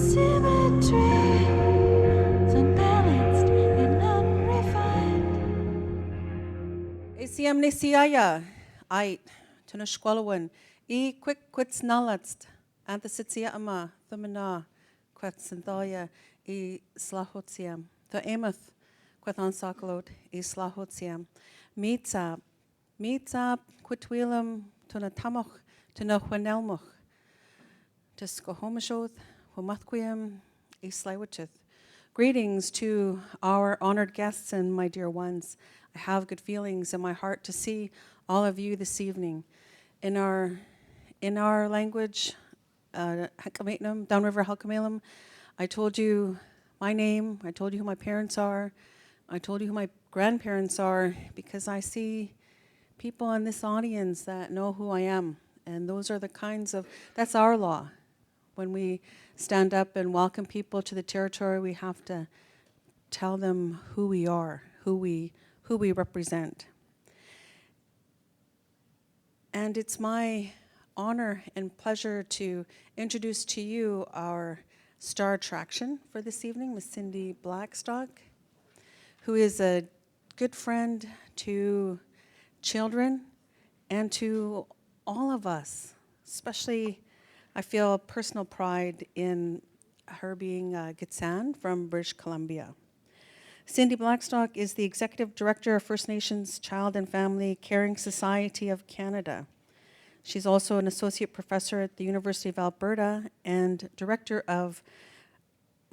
Symmetry is unbalanced and unrefined. ACM Nisiaya, Ait, Tunashqualawan, E quick quits nalatst, Anthasitsia ama, Thumana, Quetzanthalia, E Slahotiam, the Amath, Quethansakalot, E Slahotiam, Meetsab, Quitwilam, Tunatamoch, Tunahwanelmoch, Tiskohomashoth, Humathquiam, E Slywitcheth. Greetings to our honored guests and my dear ones. I have good feelings in my heart to see all of you this evening. In our language, Hakametnam, Downriver Halkamelam, I told you my name, I told you who my parents are, I told you who my grandparents are, because I see people in this audience that know who I am. And those are the kinds of, that's our law. When we stand up and welcome people to the territory, we have to tell them who we are, who we represent. And it's my honor and pleasure to introduce to you our star attraction for this evening, Miss Cindy Blackstock, who is a good friend to children and to all of us, especially I feel personal pride in her being Gitxsan from British Columbia. Cindy Blackstock is the Executive Director of First Nations Child and Family Caring Society of Canada. She's also an Associate Professor at the University of Alberta and Director of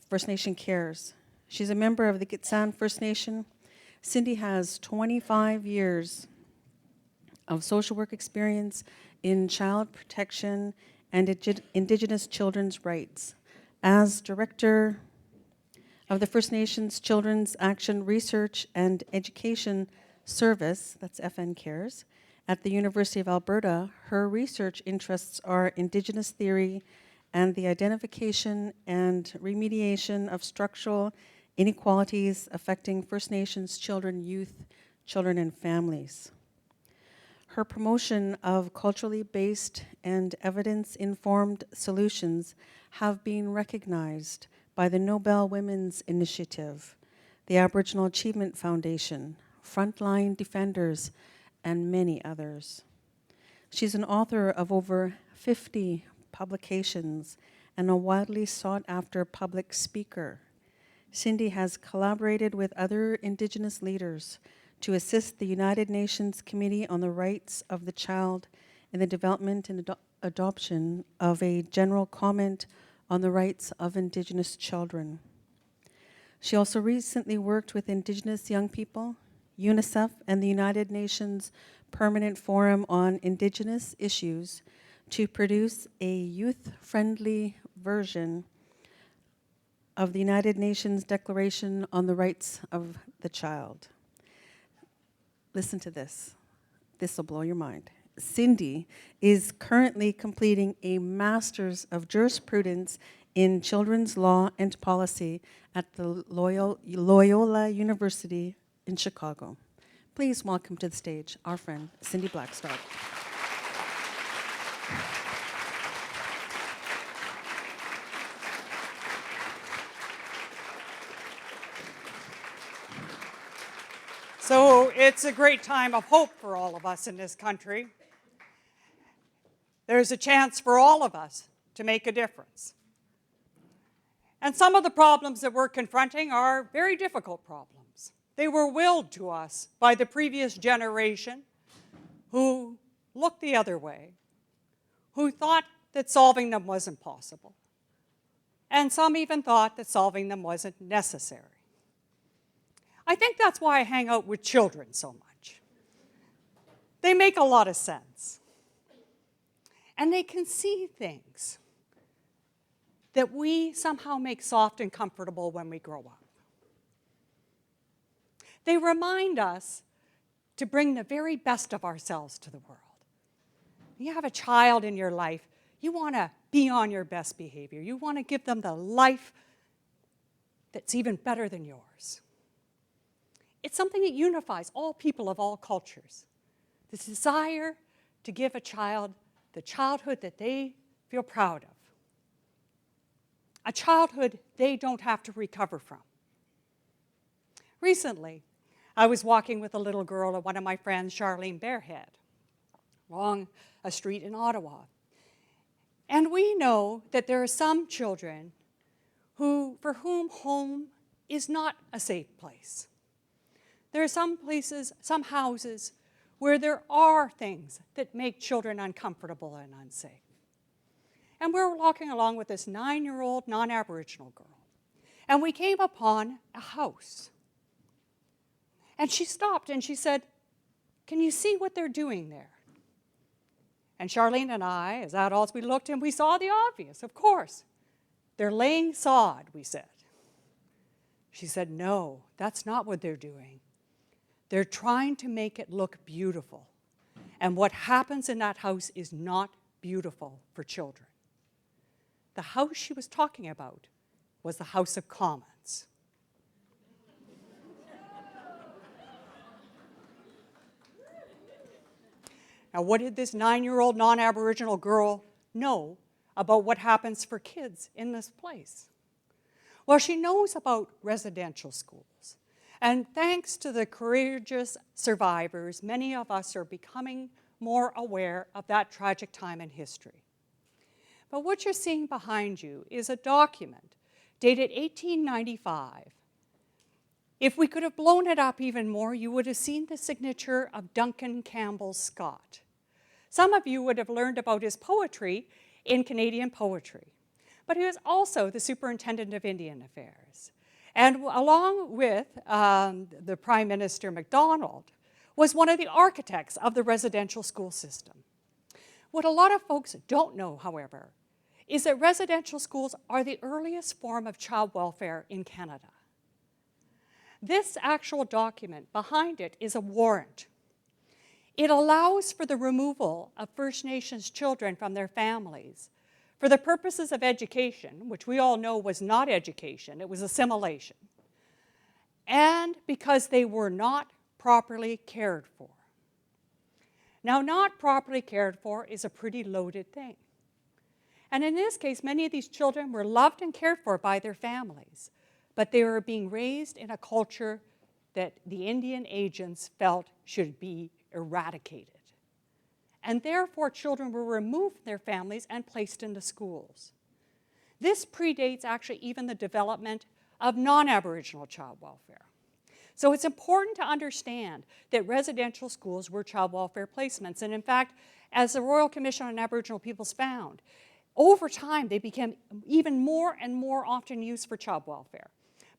First Nation Cares. She's a member of the Gitxsan First Nation. Cindy has 25 years of social work experience in child protection and Indigenous children's rights. As Director of the First Nations Children's Action Research and Education Service, that's FN Cares, at the University of Alberta, her research interests are Indigenous theory and the identification and remediation of structural inequalities affecting First Nations children, youth, children, and families. Her promotion of culturally based and evidence-informed solutions have been recognized by the Nobel Women's Initiative, the Aboriginal Achievement Foundation, Frontline Defenders, and many others. She's an author of over 50 publications and a widely sought-after public speaker. Cindy has collaborated with other Indigenous leaders to assist the United Nations Committee on the Rights of the Child in the development and adoption of a general comment on the rights of Indigenous children. She also recently worked with Indigenous young people, UNICEF, and the United Nations Permanent Forum on Indigenous Issues to produce a youth-friendly version of the United Nations Declaration on the Rights of the Child. Listen to this. This will blow your mind. Cindy is currently completing a Master's of Jurisprudence in Children's Law and Policy at the Loyola University in Chicago. Please welcome to the stage our friend, Cindy Blackstock. So it's a great time of hope for all of us in this country. There's a chance for all of us to make a difference. And some of the problems that we're confronting are very difficult problems. They were willed to us by the previous generation who looked the other way, who thought that solving them wasn't possible. And some even thought that solving them wasn't necessary. I think that's why I hang out with children so much. They make a lot of sense. And they can see things that we somehow make soft and comfortable when we grow up. They remind us to bring the very best of ourselves to the world. When you have a child in your life, you want to be on your best behavior. You want to give them the life that's even better than yours. It's something that unifies all people of all cultures. The desire to give a child the childhood that they feel proud of. a childhood they don't have to recover from. Recently, I was walking with a little girl and one of my friends, Charlene Barehead, along a street in Ottawa. And we know that there are some children for whom home is not a safe place. There are some places, some houses, where there are things that make children uncomfortable and unsafe. And we were walking along with this 9-year-old non-Aboriginal girl, and we came upon a house. And she stopped and she said, "Can you see what they're doing there?" And Charlene and I, as adults, we looked and we saw the obvious, of course. "They're laying sod," we said. She said, "No, that's not what they're doing. They're trying to make it look beautiful. And what happens in that house is not beautiful for children." The house she was talking about was the House of Commons. Now, what did this 9-year-old non-Aboriginal girl know about what happens for kids in this place? Well, she knows about residential schools. And thanks to the courageous survivors, many of us are becoming more aware of that tragic time in history. But what you're seeing behind you is a document dated 1895. If we could have blown it up even more, you would have seen the signature of Duncan Campbell Scott. Some of you would have learned about his poetry in Canadian poetry. But he was also the Superintendent of Indian Affairs. And along with the Prime Minister Macdonald, was one of the architects of the residential school system. What a lot of folks don't know, however, is that residential schools are the earliest form of child welfare in Canada. This actual document, behind it is a warrant. It allows for the removal of First Nations children from their families for the purposes of education, which we all know was not education, it was assimilation, and because they were not properly cared for. Now, not properly cared for is a pretty loaded thing. And in this case, many of these children were loved and cared for by their families, but they were being raised in a culture that the Indian agents felt should be eradicated. And therefore, children were removed from their families and placed into schools. This predates actually even the development of non-Aboriginal child welfare. So it's important to understand that residential schools were child welfare placements. And in fact, as the Royal Commission on Aboriginal Peoples found, over time they became even more and more often used for child welfare.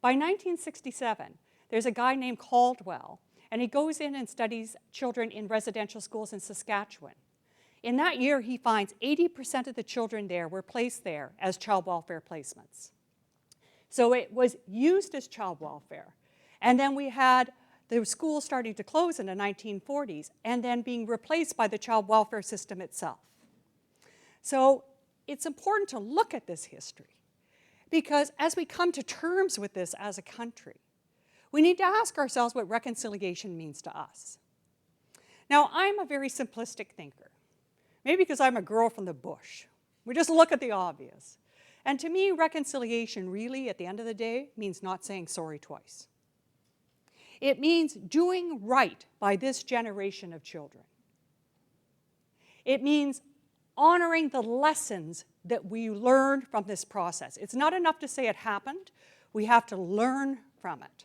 By 1967, there's a guy named Caldwell, and he goes in and studies children in residential schools in Saskatchewan. In that year, he finds 80% of the children there were placed there as child welfare placements. So it was used as child welfare. And then we had the schools starting to close in the 1940s and then being replaced by the child welfare system itself. So it's important to look at this history because as we come to terms with this as a country, we need to ask ourselves what reconciliation means to us. Now, I'm a very simplistic thinker, maybe because I'm a girl from the bush. We just look at the obvious. And to me, reconciliation really, at the end of the day, means not saying sorry twice. It means doing right by this generation of children. It means honoring the lessons that we learned from this process. It's not enough to say it happened. We have to learn from it.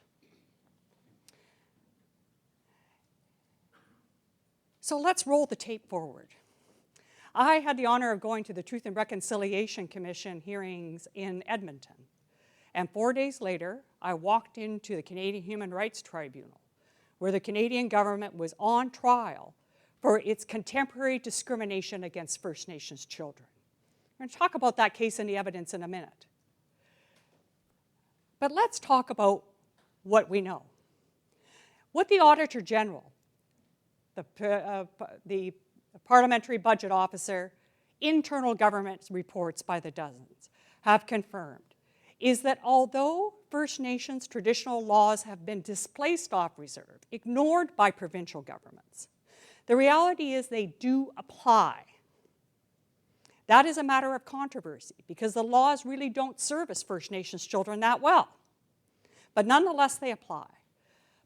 So let's roll the tape forward. I had the honor of going to the Truth and Reconciliation Commission hearings in Edmonton. And 4 days later, I walked into the Canadian Human Rights Tribunal, where the Canadian government was on trial for its contemporary discrimination against First Nations children. We're going to talk about that case and the evidence in a minute. But let's talk about what we know. What the Auditor General, the Parliamentary Budget Officer, internal government reports by the dozens have confirmed is that although First Nations traditional laws have been displaced off reserve, ignored by provincial governments, the reality is they do apply. That is a matter of controversy because the laws really don't service First Nations children that well. But nonetheless, they apply.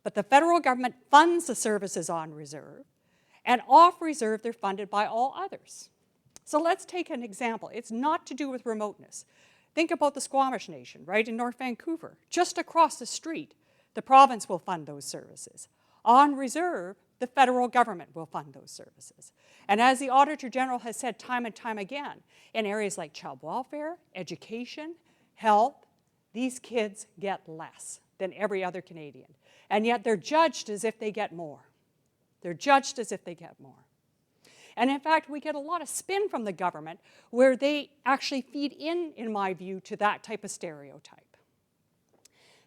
But the federal government funds the services on reserve, and off reserve, they're funded by all others. So let's take an example. It's not to do with remoteness. Think about the Squamish Nation, right in North Vancouver. Just across the street, the province will fund those services. On reserve, the federal government will fund those services. And as the Auditor General has said time and time again, in areas like child welfare, education, health, these kids get less than every other Canadian. And yet they're judged as if they get more. They're judged as if they get more. And in fact, we get a lot of spin from the government where they actually feed in my view, to that type of stereotype.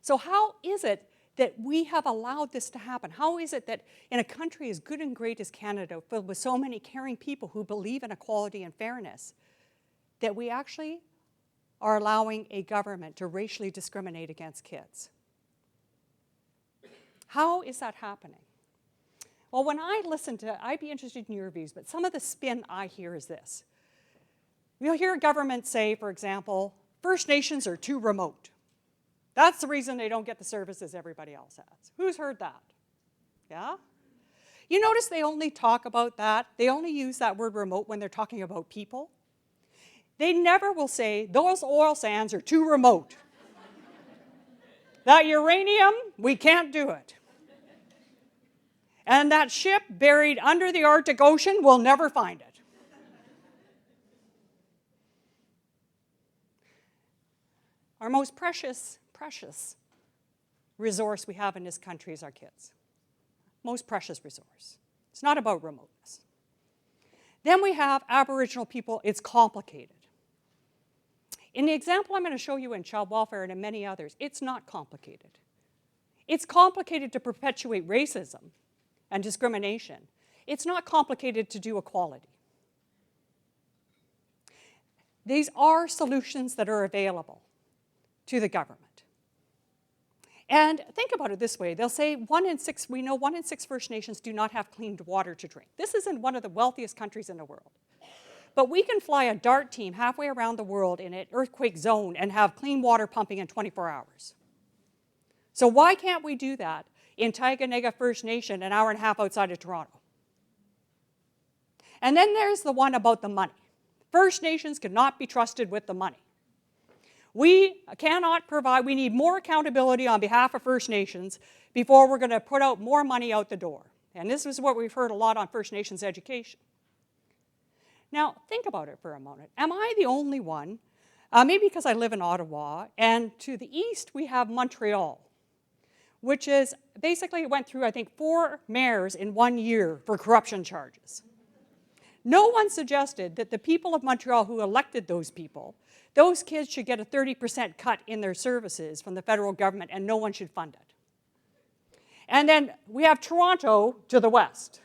So how is it that we have allowed this to happen? How is it that in a country as good and great as Canada, filled with so many caring people who believe in equality and fairness, that we actually are allowing a government to racially discriminate against kids? How is that happening? Well, when I listen to, I'd be interested in your views, but some of the spin I hear is this. You'll hear governments say, for example, First Nations are too remote. That's the reason they don't get the services everybody else has. Who's heard that? Yeah? You notice they only talk about that, they only use that word remote when they're talking about people. They never will say, those oil sands are too remote. That uranium, we can't do it. And that ship buried under the Arctic Ocean, we'll never find it. Our most precious resource we have in this country is our kids. Most precious resource. It's not about remoteness. Then we have Aboriginal people. It's complicated. In the example I'm going to show you in child welfare and in many others, it's not complicated. It's complicated to perpetuate racism and discrimination. It's not complicated to do equality. These are solutions that are available to the government. And think about it this way. They'll say we know 1 in 6 First Nations do not have clean water to drink. This is in one of the wealthiest countries in the world. But we can fly a DART team halfway around the world in an earthquake zone and have clean water pumping in 24 hours. So why can't we do that in Tyga First Nation, an hour and a half outside of Toronto? And then there's the one about the money. First Nations cannot be trusted with the money. We cannot provide, we need more accountability on behalf of First Nations before we're going to put out more money out the door. And this is what we've heard a lot on First Nations education. Now, think about it for a moment. Am I the only one? Maybe because I live in Ottawa, and to the east we have Montreal, which is basically went through, I think, 4 mayors in 1 year for corruption charges. No one suggested that the people of Montreal who elected those people, those kids should get a 30% cut in their services from the federal government, and no one should fund it. And then we have Toronto to the west.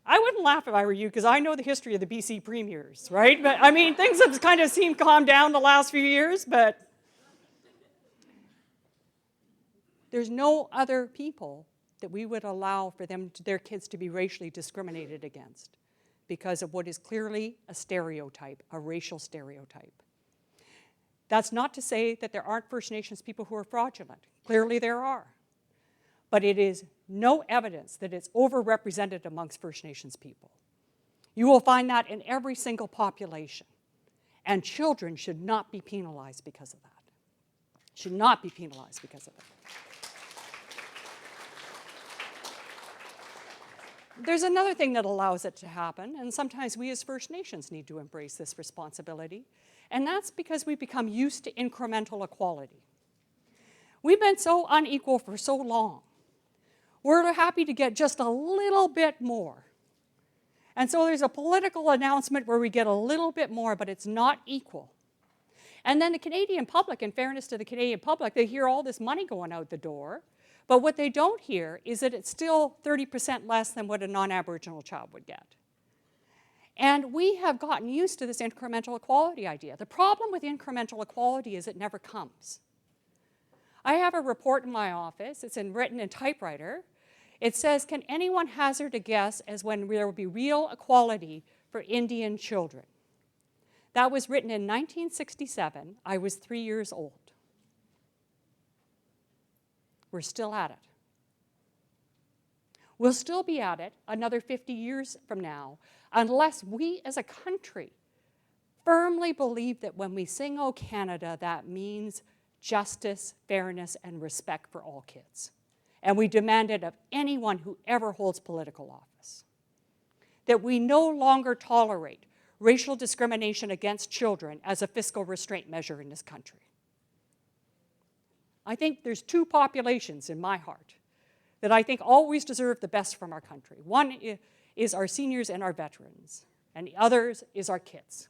I wouldn't laugh if I were you, because I know the history of the BC premiers, right? But I mean, things have kind of seemed calmed down the last few years, but there's no other people that we would allow for their kids to be racially discriminated against because of what is clearly a stereotype, a racial stereotype. That's not to say that there aren't First Nations people who are fraudulent. Clearly there are. But it is no evidence that it's overrepresented amongst First Nations people. You will find that in every single population. And children should not be penalized because of that. Should not be penalized because of that. There's another thing that allows it to happen, and sometimes we as First Nations need to embrace this responsibility, and that's because we've become used to incremental equality. We've been so unequal for so long. We're happy to get just a little bit more. And so there's a political announcement where we get a little bit more, but it's not equal. And then the Canadian public, in fairness to the Canadian public, they hear all this money going out the door, but what they don't hear is that it's still 30% less than what a non-Aboriginal child would get. And we have gotten used to this incremental equality idea. The problem with incremental equality is it never comes. I have a report in my office, it's written in typewriter, It says, can anyone hazard a guess as when there will be real equality for Indian children? That was written in 1967. I was 3 years old. We're still at it. We'll still be at it another 50 years from now unless we as a country firmly believe that when we sing "O Canada," that means justice, fairness, and respect for all kids. And we demand it of anyone who ever holds political office. That we no longer tolerate racial discrimination against children as a fiscal restraint measure in this country. I think there's two populations in my heart that I think always deserve the best from our country. One is our seniors and our veterans, and the others is our kids.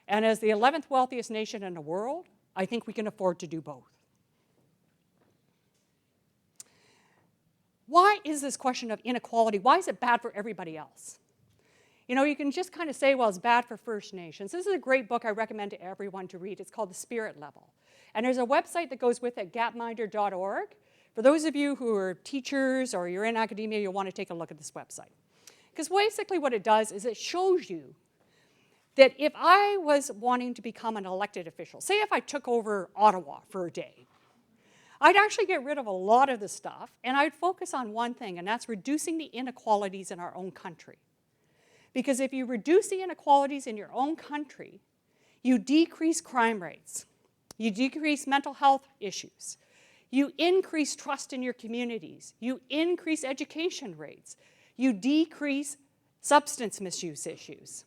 And as the 11th wealthiest nation in the world, I think we can afford to do both. Why is this question of inequality, why is it bad for everybody else? You know, you can just kind of say, well, it's bad for First Nations. This is a great book I recommend to everyone to read. It's called The Spirit Level. And there's a website that goes with it, gapminder.org. For those of you who are teachers or you're in academia, you'll want to take a look at this website. Because basically what it does is it shows you that if I was wanting to become an elected official, say if I took over Ottawa for a day, I'd actually get rid of a lot of the stuff and I'd focus on one thing, and that's reducing the inequalities in our own country. Because if you reduce the inequalities in your own country, you decrease crime rates, you decrease mental health issues, you increase trust in your communities, you increase education rates, you decrease substance misuse issues,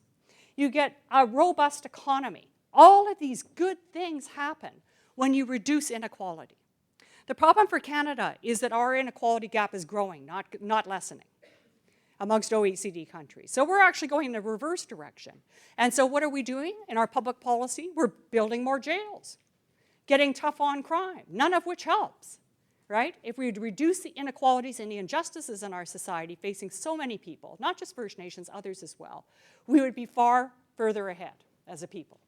you get a robust economy. All of these good things happen when you reduce inequality. The problem for Canada is that our inequality gap is growing, not lessening amongst OECD countries. So we're actually going in the reverse direction. And so what are we doing in our public policy? We're building more jails, getting tough on crime, none of which helps, right? If we reduce the inequalities and the injustices in our society facing so many people, not just First Nations, others as well, we would be far further ahead as a people.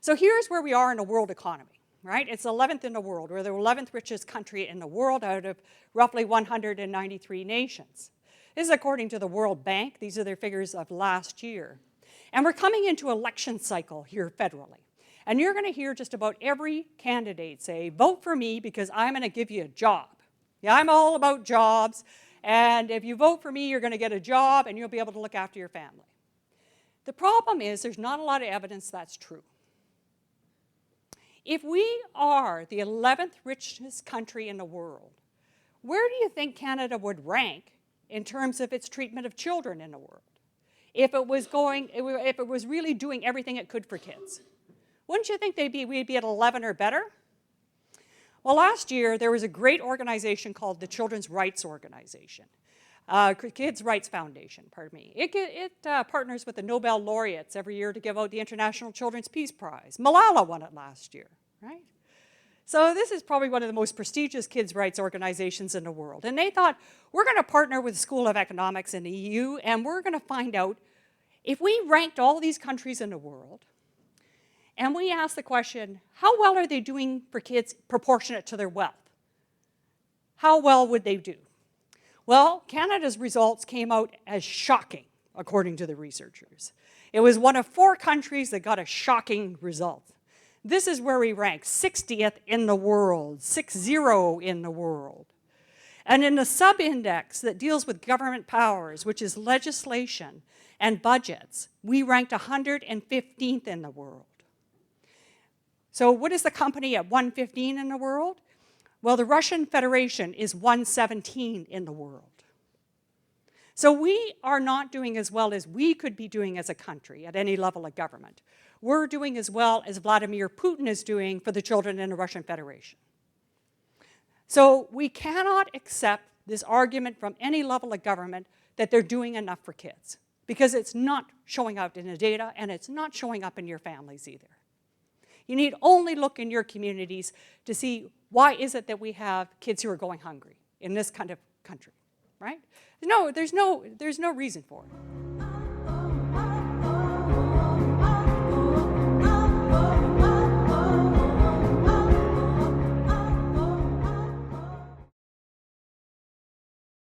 So here's where we are in a world economy, right? It's 11th in the world. We're the 11th richest country in the world out of roughly 193 nations. This is according to the World Bank. These are their figures of last year. And we're coming into election cycle here federally. And you're going to hear just about every candidate say, vote for me because I'm going to give you a job. Yeah, I'm all about jobs. And if you vote for me, you're going to get a job and you'll be able to look after your family. The problem is there's not a lot of evidence that's true. If we are the 11th richest country in the world, where do you think Canada would rank in terms of its treatment of children in the world? If it was really doing everything it could for kids? Wouldn't you think we'd be at 11 or better? Well, last year there was a great organization called the Children's Rights Organization, Kids Rights Foundation, pardon me. It partners with the Nobel laureates every year to give out the International Children's Peace Prize. Malala won it last year, right? So this is probably one of the most prestigious kids' rights organizations in the world. And they thought, we're going to partner with the School of Economics in the EU, and we're going to find out if we ranked all these countries in the world, and we asked the question, how well are they doing for kids proportionate to their wealth? How well would they do? Well, Canada's results came out as shocking, according to the researchers. It was one of 4 countries that got a shocking result. This is where we rank 60th in the world, 60 in the world. And in the sub-index that deals with government powers, which is legislation and budgets, we ranked 115th in the world. So what is the company at 115 in the world? Well, the Russian Federation is 117 in the world. So we are not doing as well as we could be doing as a country at any level of government. We're doing as well as Vladimir Putin is doing for the children in the Russian Federation. So we cannot accept this argument from any level of government that they're doing enough for kids, because it's not showing up in the data and it's not showing up in your families either. You need only look in your communities to see why is it that we have kids who are going hungry in this kind of country, right? No, there's no reason for it.